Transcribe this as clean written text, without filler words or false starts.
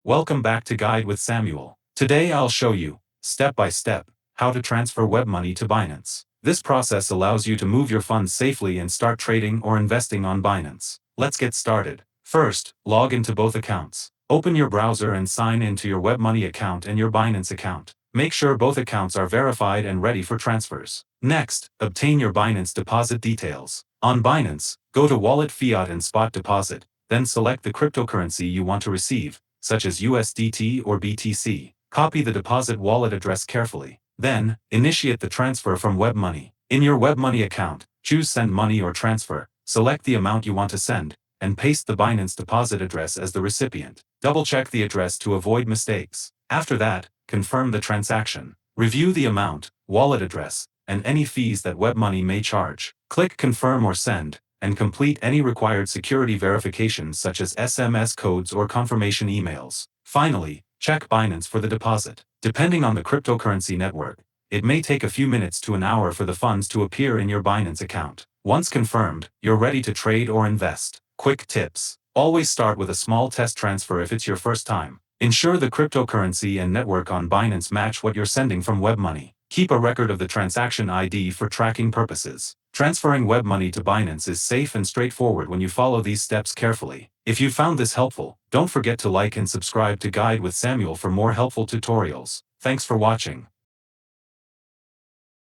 Welcome back to Guide with Samuel. Today I'll show you, step by step, how to transfer Webmoney to Binance. This process allows you to move your funds safely and start trading or investing on Binance. Let's get started. First, log into both accounts. Open your browser and sign into your Webmoney account and your Binance account. Make sure both accounts are verified and ready for transfers. Next, obtain your Binance deposit details. On Binance, go to Wallet, Fiat and Spot Deposit, then select the cryptocurrency you want to receive, such as USDT or BTC. Copy the deposit wallet address carefully. Then, initiate the transfer from Webmoney. In your Webmoney account, choose Send Money or Transfer, select the amount you want to send, and paste the Binance deposit address as the recipient. Double-check the address to avoid mistakes. After that, confirm the transaction. Review the amount, wallet address, and any fees that Webmoney may charge. Click Confirm or Send, and complete any required security verifications such as SMS codes or confirmation emails. Finally, check Binance for the deposit. Depending on the cryptocurrency network, it may take a few minutes to an hour for the funds to appear in your Binance account. Once confirmed, you're ready to trade or invest. Quick tips. Always start with a small test transfer if it's your first time. Ensure the cryptocurrency and network on Binance match what you're sending from Webmoney. Keep a record of the transaction ID for tracking purposes. Transferring Webmoney to Binance is safe and straightforward when you follow these steps carefully. If you found this helpful, don't forget to like and subscribe to Guide with Samuel for more helpful tutorials. Thanks for watching.